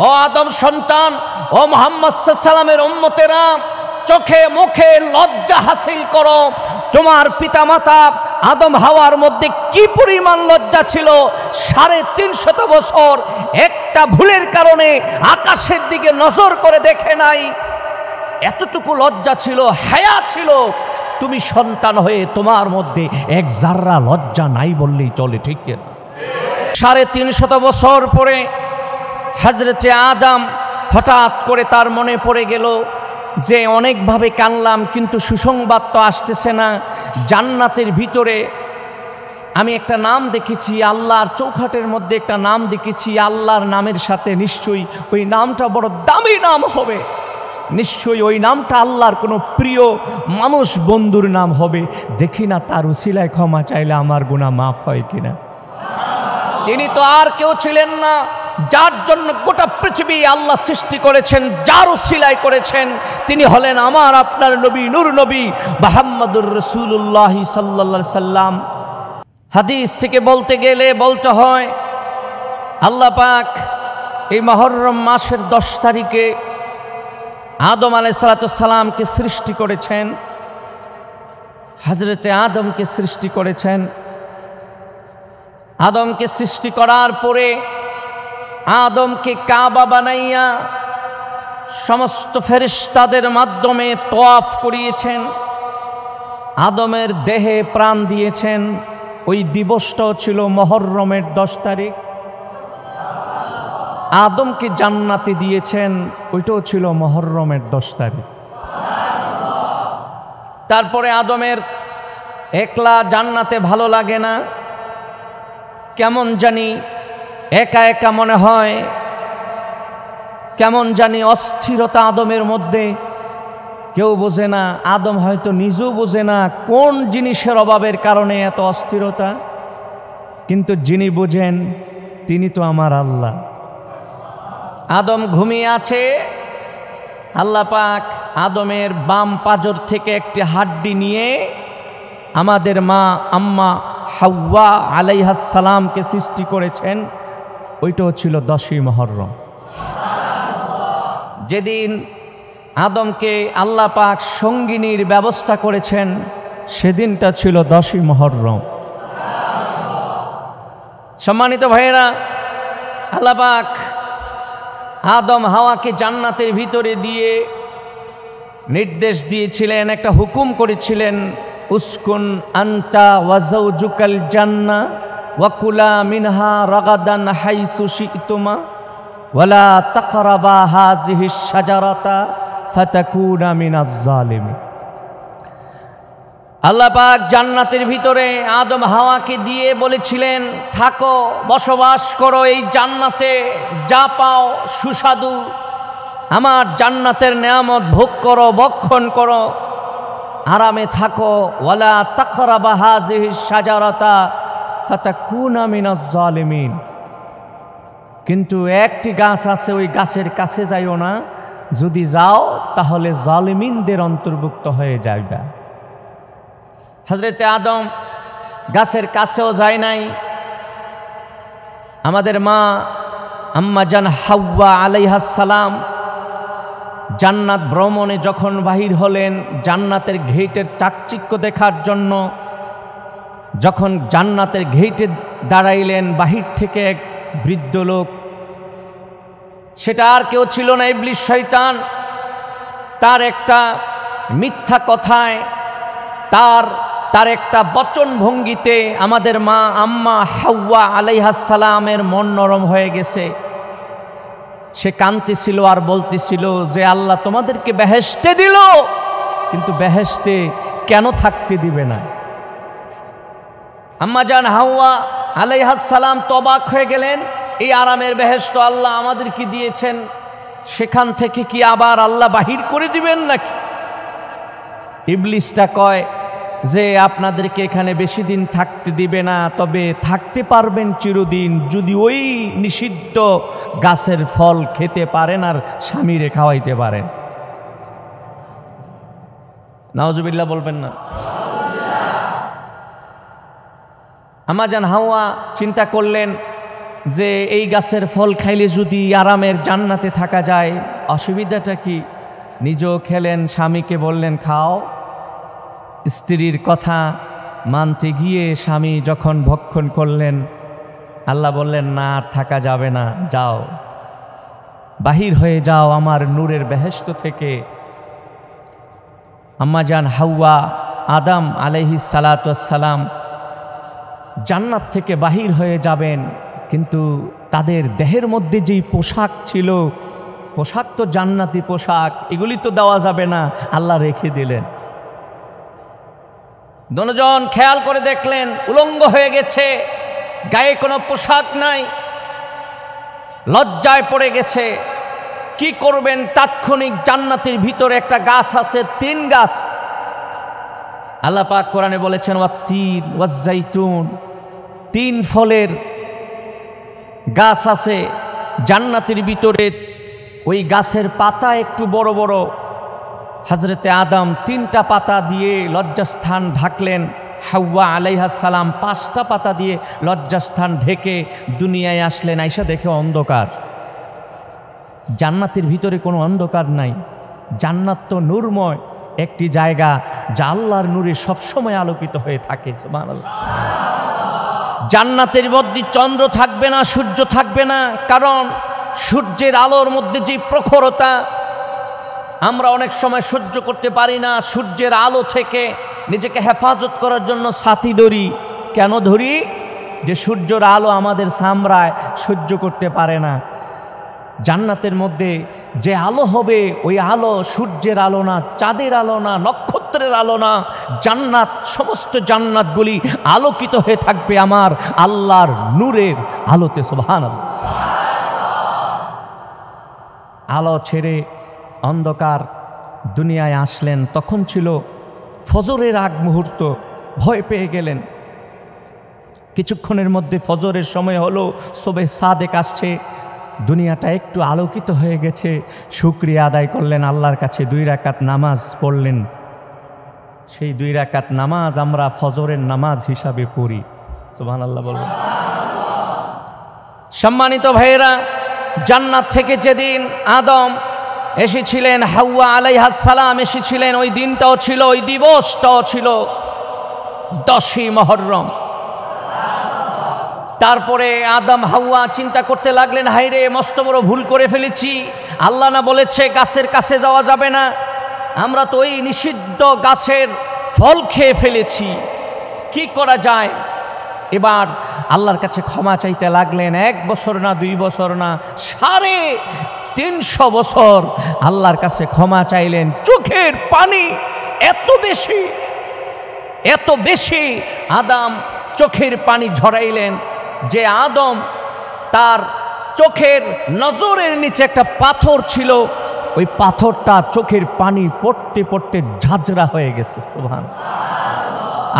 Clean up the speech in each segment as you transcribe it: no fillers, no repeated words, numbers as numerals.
ও আদম সন্তান, ও মুহাম্মদ সাল্লাল্লাহু আলাইহি সাল্লামের উম্মতেরা, চোখে মুখে লজ্জা হাসিল করো। তোমার পিতামাতা আদম হাওয়ার মধ্যে কি পরিমাণ লজ্জা ছিল! 350 বছর একটা ভুলের কারণে আকাশের দিকে নজর করে দেখে নাই, এতটুকু লজ্জা ছিল, হায়া ছিল। তুমি সন্তান হয়ে তোমার মধ্যে এক জাররা লজ্জা নাই বললেই চলে, ঠিক না? 350 বছর পরে হযরতে আদম হঠাৎ করে তার মনে পড়ে গেল যে অনেকভাবে কানলাম, কিন্তু সুসংবাদ তো আসতেছে না। জান্নাতের ভিতরে আমি একটা নাম দেখেছি, আল্লাহর চৌখাটের মধ্যে একটা নাম দেখেছি, আল্লাহর নামের সাথে নিশ্চয়ই ওই নামটা বড় দামি নাম হবে, নিশ্চয়ই ওই নামটা আল্লাহর কোনো প্রিয় মানুষ বন্ধুর নাম হবে। দেখি না তার উসিলায় ক্ষমা চাইলে আমার গুনাহ মাফ হয় কিনা। তিনি তো আর কেউ ছিলেন না, যার জন্য গোটা পৃথিবী আল্লাহ সৃষ্টি করেছেন, যার উসিলায় করেছেন, তিনি হলেন আমার আপনার নবী, নূর নবী মুহাম্মদুর রাসূলুল্লাহ সাল্লাল্লাহু আলাইহি সাল্লাম। হাদিস থেকে বলতে গেলে বলতে হয়, আল্লাহ পাক এই মুহররম মাসের 10 তারিখে আদম আলাইহিস সালামকে সৃষ্টি করেছেন, হযরতে আদমকে সৃষ্টি করেছেন। আদমকে সৃষ্টি করার পরে আদমকে কাবা বানাইয়া সমস্ত ফেরেশতাদের মাধ্যমে তওয়াফ করিয়েছেন, আদমের দেহে প্রাণ দিয়েছেন। ওই দিবসটাও ছিল মুহররমের 10 তারিখ। আদমকে জান্নাতে দিয়েছেন, ওইটাও ছিল মুহররমের 10 তারিখ। তারপরে আদমের একলা জান্নাতে ভালো লাগে না, কেমন জানি একা একা মনে হয়, কেমন জানি অস্থিরতা আদমের মধ্যে, কেউ বোঝে না। আদম হয়তো নিজেও বোঝে না কোন জিনিসের অভাবের কারণে এত অস্থিরতা, কিন্তু যিনি বোঝেন তিনি তো আমার আল্লাহ। আদম ঘুমিয়ে আছে, আল্লাহ পাক আদমের বাম পাজর থেকে একটি হাড্ডি নিয়ে আমাদের মা আম্মা হাওয়া আলাইহাস সালামকে সৃষ্টি করেছেন। ওইটাও ছিল 10ই মুহররম। যেদিন আদমকে আল্লাহ পাক সঙ্গিনীর ব্যবস্থা করেছেন, সেদিনটা ছিল 10ই মুহররম। সম্মানিত ভাইয়েরা, আল্লাহ পাক আদম হাওয়াকে জান্নাতের ভিতরে দিয়ে নির্দেশ দিয়েছিলেন, একটা হুকুম করেছিলেন, উসকুন আনতা ওয়া যাওজুকাল জান্নাহ ওয়া কুলা মিনহা রাগাদান হাইসু শি'তুমা ওয়ালা তাকরাবা হাযিহিশ শাজারাতা ফাতাকুনা মিনাজ জালিমিন। আল্লাহ পাক জান্নাতের ভিতরে আদম হাওয়াকে দিয়ে বলেছিলেন, থাকো, বসবাস করো এই জান্নাতে, যা পাও সুস্বাদু আমার জান্নাতের নেয়ামত ভোগ করো, ভক্ষণ করো, আরামে থাকো। ওয়ালা তাকরাবা হাযিহিশ শাজারাতা ফাতাকুনা মিনাজ জালিমিন। কিন্তু একটি গাছ আছে, ওই গাছের কাছে যাইও না, যদি যাও তাহলে জালিমিনদের অন্তর্ভুক্ত হয়ে যাবে। হযরতে আদম গাছের কাছেও যায় নাই। আমাদের মা আম্মা জান হাওয়া আলাইহাস সালাম জান্নাত ভ্রমণে যখন বাহির হলেন, জান্নাতের গেটের চাকচিক্য দেখার জন্য, যখন জান্নাতের গেটে দাঁড়াইলেন, বাহির থেকে এক বৃদ্ধ লোক, সেটা আর কেউ ছিল না, ইবলিস শয়তান। তার একটা মিথ্যা কথায়, তার একটা বচন ভঙ্গিতে আমাদের মা আম্মা হাওয়া আলাইহাস সালামের মন নরম হয়ে গেছে। সে কাঁদতেছিল আর বলতেছিল যে আল্লাহ তোমাদেরকে বেহেশতে দিল, কিন্তু বেহেশতে কেন থাকতে দিবে না? আম্মা জান হাওয়া আলাইহাস সালাম তো অবাক হয়ে গেলেন, এই আরামের বেহেশত আল্লাহ আমাদেরকে দিয়েছেন, সেখান থেকে কি আবার আল্লাহ বাহির করে দিবেন নাকি? ইবলিসটা কয় যে আপনাদেরকে এখানে বেশি দিন থাকতে দিবে না, তবে থাকতে পারবেন চিরদিন যদি ওই নিষিদ্ধ গাছের ফল খেতে পারেন আর স্বামীরে খাওয়াইতে পারেন। নাউজুবিল্লাহ বলবেন না? আম্মা জান হাওয়া চিন্তা করলেন যে এই গাছের ফল খাইলে যদি আরামের জান্নাতে থাকা যায়, অসুবিধাটা কি? নিজেও খেলেন, স্বামীকে বললেন খাও। স্ত্রীর কথা মানতে গিয়ে স্বামী যখন ভক্ষণ করলেন, আল্লাহ বললেন না, আর থাকা যাবে না, যাও, বাহির হয়ে যাও আমার নূরের বেহেশত থেকে। আম্মাজান হাওয়া আদম আলাইহিস সালাতু ওয়াস সালাম জান্নাত থেকে বাহির হয়ে যাবেন, কিন্তু তাদের দেহের মধ্যে যেই পোশাক ছিল, পোশাক তো জান্নাতি পোশাক, এগুলি তো দেওয়া যাবে না, আল্লাহ রেখে দিলেন। দুজন খেয়াল করে দেখলেন উলঙ্গ হয়ে গেছে, গায়ে কোনো পোশাক নাই, লজ্জায় পড়ে গেছে। কি করবেন? তাৎক্ষণিক জান্নাতের ভিতরে একটা গাছ আছে, 3 গাছ। আল্লাহ পাক কোরআনে বলেছেন ওয়াত্তিন ওয়াজ্জাইতুন, 3 ফলের গাছ আছে জান্নাতের ভিতরে। ওই গাছের পাতা একটু বড় বড়। হযরতে আদম 3টা পাতা দিয়ে লজ্জাস্থান ঢাকলেন, হাওয়া আলাইহাস সালাম 5টা পাতা দিয়ে লজ্জাস্থান ঢেকে দুনিয়ায় আসলেন। আইসা দেখে অন্ধকার। জান্নাতের ভিতরে কোনো অন্ধকার নাই। জান্নাত তো নূরময় একটি জায়গা, যা আল্লাহর নূরে সবসময় আলোকিত হয়ে থাকে। সুবহানাল্লাহ। জান্নাতের মধ্যে চন্দ্র থাকবে না, সূর্য থাকবে না, কারণ সূর্যের আলোর মধ্যে যে প্রখরতা আমরা অনেক সময় সহ্য করতে পারি না। সূর্যের আলো থেকে নিজেকে হেফাজত করার জন্য ছাতি ধরি। কেন ধরি? যে সূর্যের আলো আমাদের চামড়ায় সহ্য করতে পারে না। জান্নাতের মধ্যে যে আলো হবে, ওই আলো সূর্যের আলো না, চাঁদের আলো না, নক্ষত্রের আলো না। জান্নাত, সমস্ত জান্নাতগুলি আলোকিত হয়ে থাকবে আমার আল্লাহর নূরের আলোতে। সুবহানাল্লাহ। আলো ছেড়ে অন্ধকার দুনিয়ায় আসলেন। তখন ছিল ফজরের আগ মুহূর্ত। ভয় পেয়ে গেলেন। কিছুক্ষণের মধ্যে ফজরের সময় হলো, সুবহে সাদেক আসছে, দুনিয়াটা একটু আলোকিত হয়ে গেছে। শুকরিয়া আদায় করলেন আল্লাহর কাছে, 2 রাকাত নামাজ পড়লেন। সেই 2 রাকাত নামাজ আমরা ফজরের নামাজ হিসাবে পড়ি। সুবহানাল্লাহ বলবেন। সম্মানিত ভাইয়েরা, জান্নাত থেকে যেদিন আদম এসেছিলেন, হাওয়া আলাইহাস সালাম এসেছিলেন, ওই দিনটাও ছিল, ওই দিবসটাও ছিল 10ই মুহররম। তারপরে আদম হাওয়া চিন্তা করতে লাগলেন, হায়রে মস্ত বড় ভুল করে ফেলেছি। আল্লাহ না বলেছে গাছের কাছে যাওয়া যাবে না, আমরা তো ওই নিষিদ্ধ গাছের ফল খেয়ে ফেলেছি, কি করা যায়? এবার আল্লাহর কাছে ক্ষমা চাইতে লাগলেন। 1 বছর না, 2 বছর না, 350 বছর আল্লাহর কাছে ক্ষমা চাইলেন। চোখের পানি এত বেশি আদম চোখের পানি ঝরাইলেন যে আদম তার চোখের নজরের নিচে একটা পাথর ছিল, ওই পাথরটা চোখের পানি পড়তে পড়তে ঝাঁঝরা হয়ে গেছে। সুবহানাল্লাহ।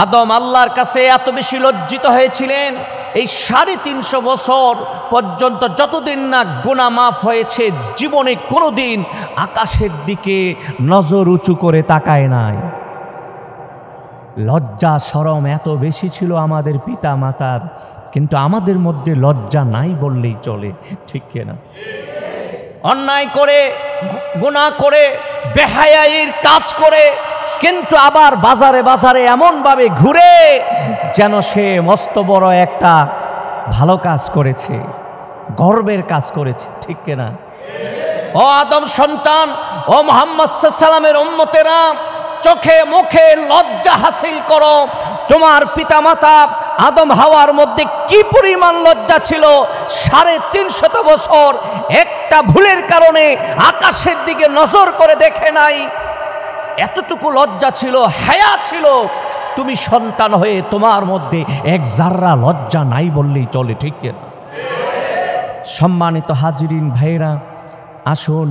আদম আল্লাহর কাছে এত বেশি লজ্জিত হয়েছিলেন, এই 350 বছর পর্যন্ত যতদিন না গুনাহ মাফ হয়েছে, জীবনে কোনোদিন আকাশের দিকে নজর উঁচু করে তাকায় নাই। লজ্জা শরম এত বেশি ছিল আমাদের পিতা মাতার, কিন্তু আমাদের মধ্যে লজ্জা নাই বললেই চলে, ঠিক কিনা? অন্যায় করে, গুনাহ করে, বেহায়াইর কাজ করে, কিন্তু আবার বাজারে বাজারে এমনভাবে ঘুরে যেন সে মস্ত বড় একটা ভালো কাজ করেছে, গর্বের কাজ করেছে, ঠিক কিনা? ও আদম সন্তান, ও মুহাম্মদ সাল্লাল্লাহু আলাইহি ওয়াসাল্লামের উম্মতেরা, চোখে মুখে লজ্জা হাসিল করো। তোমার পিতামাতা আদম হাওয়ার মধ্যে কি পরিমাণ লজ্জা ছিল! 350 বছর একটা ভুলের কারণে আকাশের দিকে নজর করে দেখে নাই। এতটুকু লজ্জা ছিল, হায়া ছিল। তুমি সন্তান হয়ে তোমার মধ্যে 1 জাররা লজ্জা নাই বললেই চলে, ঠিক না? সম্মানিত হাজিরিন ভাইরা, আসুন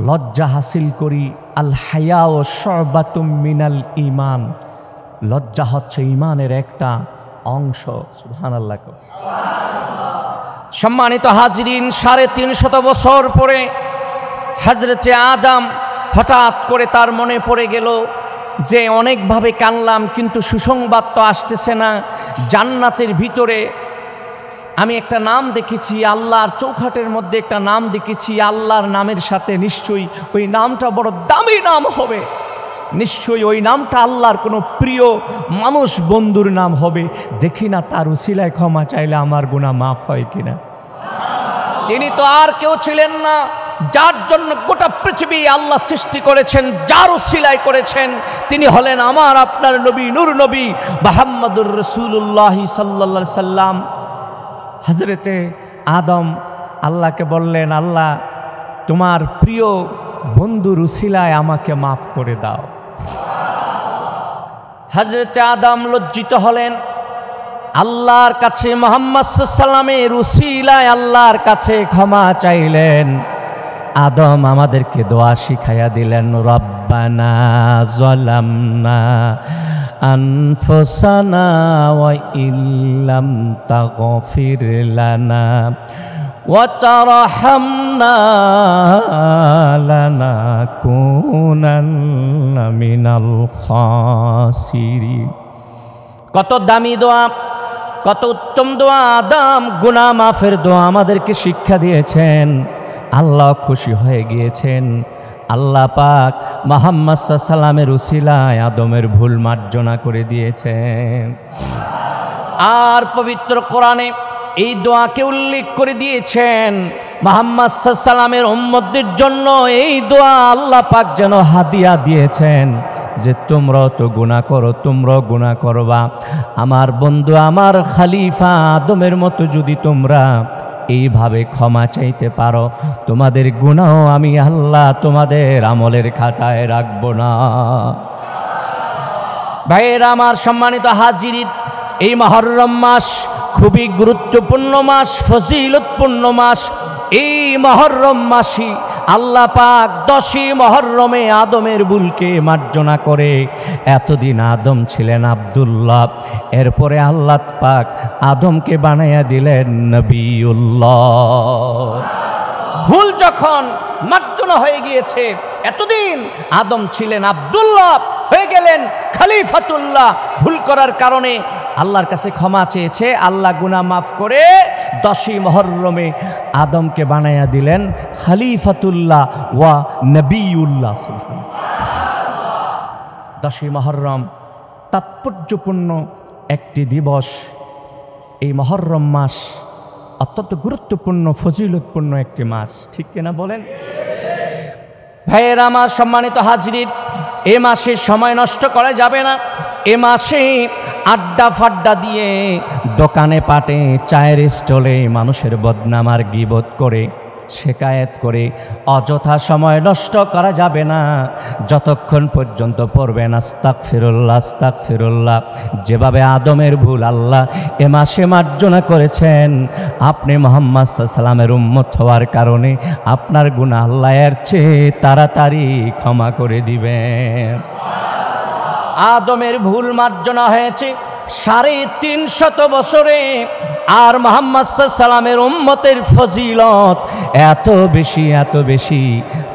লজ্জা হাসিল করি। আল হায়াউ শুবাতুম মিনাল ঈমান। লজ্জা হচ্ছে ঈমানের একটা অংশ। সুবহানাল্লাহ। সম্মানিত হাজিরিন, 350 বছর পরে হযরতে আদম হঠাৎ করে তার মনে পড়ে গেল যে অনেকভাবে কানলাম, কিন্তু সুসংবাদ তো আসতেছে না। জান্নাতের ভিতরে আমি একটা নাম দেখেছি, আল্লাহর চৌখাটের মধ্যে একটা নাম দেখেছি, আল্লাহর নামের সাথে নিশ্চয়ই ওই নামটা বড় দামি নাম হবে, নিশ্চয়ই ওই নামটা আল্লাহর কোনো প্রিয় মানুষ বন্ধুর নাম হবে। দেখি না তার উসিলায় ক্ষমা চাইলে আমার গুনাহ মাফ হয় কিনা। তিনি তো আর কেউ ছিলেন না, যার জন্য গোটা পৃথিবী আল্লাহ সৃষ্টি করেছেন, যার উসিলায় করেছেন, তিনি হলেন আমার আপনার নবী, নূর নবী মুহাম্মদুর রাসূলুল্লাহ সাল্লাল্লাহু আলাইহি সাল্লাম। হযরতে আদম আল্লাহকে বললেন, আল্লাহ তোমার প্রিয় বন্ধুর উসিলায় আমাকে মাফ করে দাও। হযরতে আদম লজ্জিত হলেন, আল্লাহর কাছে মুহাম্মদ সাল্লাল্লাহু আলাইহি সাল্লামের উসিলায় আল্লাহর কাছে ক্ষমা চাইলেন। আদম আমাদেরকে দোয়া শিখাইয়া দিলেন, রব্বানা যালামনা আনফুসানা ওয়া ইল্লাম তাগফির লানা ওয়া তারহামনা লানাকুনান্না মিনাল খাসিরিন। কত দামি দোয়া, কত উত্তম দোয়া। আদম গুনাহ মাফের দোয়া আমাদেরকে শিক্ষা দিয়েছেন। আল্লাহ খুশি হয়ে গিয়েছেন। আল্লাহ পাক মুহাম্মদ সাল্লাল্লাহু আলাইহি সাল্লামের উসিলায় আদমের ভুল মার্জনা করে দিয়েছেন। আর পবিত্র কোরআনে এই দোয়াকে উল্লেখ করে দিয়েছেন। মুহাম্মদ সাল্লাল্লাহু আলাইহি সাল্লামের উম্মতদের জন্য এই দোয়া আল্লাহ পাক যেন হাদিয়া দিয়েছেন যে তোমরাও তো গুনাহ করো, তোমরাও গুনাহ করবা। আমার বন্ধু, আমার খলিফা আদমের মতো যদি তোমরা এইভাবে ক্ষমা চাইতে পারো, তোমাদের গুনাহ আমি আল্লাহ তোমাদের আমলের খাতায় রাখবো না। ভাইয়েরা আমার, সম্মানিত হাজিরিন, এই মুহররম মাস খুবই গুরুত্বপূর্ণ মাস, ফজিলতপূর্ণ মাস। এই মুহররম মাসই আল্লাহ পাক 10ই মুহররমে আদমের ভুলকে মার্জনা করে। এতদিন আদম ছিলেন আব্দুল্লাহ, এরপরে আল্লাহ পাক আদমকে বানাইয়া দিলেন নবিউল্লাহ। ভুল যখন মার্জনা হয়ে গিয়েছে, এতদিন আদম ছিলেন আব্দুল্লাহ, হয়ে গেলেন খলিফাতুল্লাহ। ভুল করার কারণে আল্লাহর কাছে ক্ষমা চেয়েছে, আল্লাহ গুনাহ মাফ করে 10ই মুহররমে আদমকে বানাইয়া দিলেন খলিফাতুল্লাহ ওয়া নবিউল্লাহ। 10ই মুহররম তাৎপর্যপূর্ণ একটি দিবস। এই মুহররম মাস অত্যন্ত গুরুত্বপূর্ণ, ফজিলতপূর্ণ একটি মাস, ঠিক কিনা বলেন? ভাইয়েরা আমার, সম্মানিত হাজিরিন, এ মাসে সময় নষ্ট করা যাবে না। এ মাসে আড্ডা ফাড্ডা দিয়ে দোকানে পাটে চায়ের স্টলে মানুষের বদনাম আর গীবত করে শেকায়েত করে অযথা সময় নষ্ট করা যাবে না। যতক্ষণ পর্যন্ত পড়বেন আস্তাগফিরুল্লাহ আস্তাগফিরুল্লাহ। যেভাবে আদমের ভুল আল্লাহ এ মাসে মার্জনা করেছেন, আপনি মুহাম্মদ সাল্লাল্লাহু আলাইহি সাল্লামের উম্মত হওয়ার কারণে আপনার গুনাহ আল্লাহ এর চেয়ে তাড়াতাড়ি ক্ষমা করে দিবেন। আদমের ভুল মার্জনা হয়েছে 350 বছরে। আর মুহাম্মদ সাল্লাল্লাহু আলাইহি সাল্লামের উম্মতের ফজিলত এত বেশি, এত বেশি,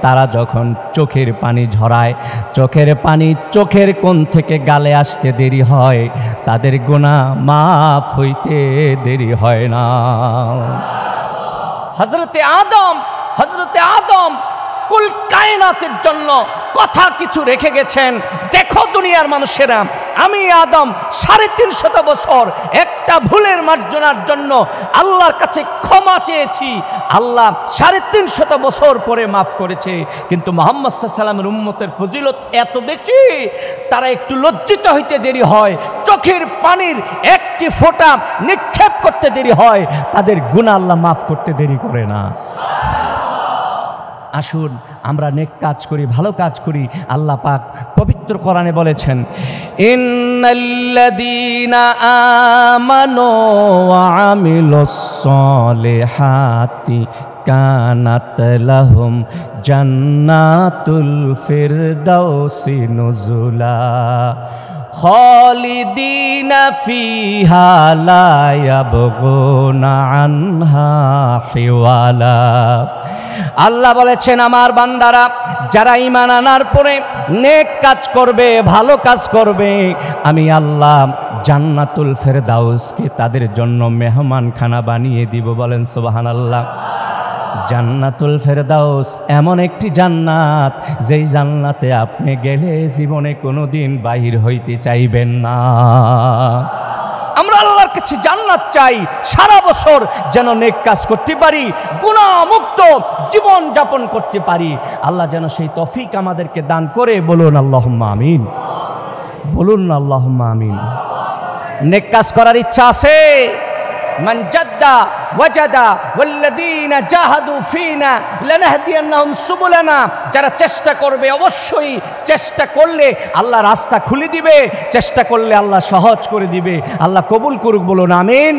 তারা যখন চোখের পানি ঝরায়, চোখের পানি চোখের কোণ থেকে গালে আসতে দেরি হয়, তাদের গুনাহ মাফ হইতে দেরি হয় না। হযরতে আদম কুল কায়নাতের জন্য কথা কিছু রেখে গেছেন। দেখো দুনিয়ার মানুষেরা, আমি আদম 350 বছর একটা ভুলের মার্জনার জন্য আল্লাহর কাছে ক্ষমা চেয়েছি, আল্লাহ 350 বছর পরে মাফ করেছে। কিন্তু মুহাম্মদ সাল্লাল্লাহু আলাইহি সাল্লামের উম্মতের ফজিলত এত বেশি, তারা একটু লজ্জিত হইতে দেরি হয়, চোখের পানির একটি ফোঁটা নিক্ষেপ করতে দেরি হয়, তাদের গুনাহ আল্লাহ মাফ করতে দেরি করে না। আসুন আমরা নেক কাজ করি, ভালো কাজ করি। আল্লাহ পাক পবিত্র কোরআনে বলেছেন, ইন্নাল্লাযীনা আমানু ওয়া আমিলুস সলিহাতি কানাত লাহুম জান্নাতুল ফিরদাউসি নুজুলা খালিদিনা ফিহা লা ইয়াবগুনা আনহা হিওয়ালা। আল্লাহ বলেছেন, আমার বান্দারা যারা ঈমান আনার পরে নেক কাজ করবে, ভালো কাজ করবে, আমি আল্লাহ জান্নাতুল ফেরদাউসকে তাদের জন্য মেহমানখানা বানিয়ে দিব। বলেন সুবহানাল্লাহ। জান্নাতুল ফেরদাউস এমন একটি জান্নাত, যেই জান্নাতে আপনি গেলে জীবনে কোনোদিন বাহির হইতে চাইবেন না। আমরা আল্লাহর কাছে জান্নাত চাই, সারা বছর যেন নেক কাজ করতে পারি, গুনাহমুক্ত জীবন যাপন করতে পারি। আল্লাহ যেন সেই তৌফিক আমাদেরকে দান করে। বলুন আল্লাহুম্মা আমিন, বলুন আল্লাহুম্মা আমিন। নেক কাজ করার ইচ্ছা আছে? মান জাদ্দা ওয়াজাদা ওয়াল্লাযীনা জাহাদু ফীনা লানাহদিয়ান্নাহুম সুবুলানা। যারা চেষ্টা করবে, অবশ্যই চেষ্টা করলে আল্লাহ রাস্তা খুলে দিবে, চেষ্টা করলে আল্লাহ সহজ করে দিবে। আল্লাহ কবুল করুক। বলুন আমিন।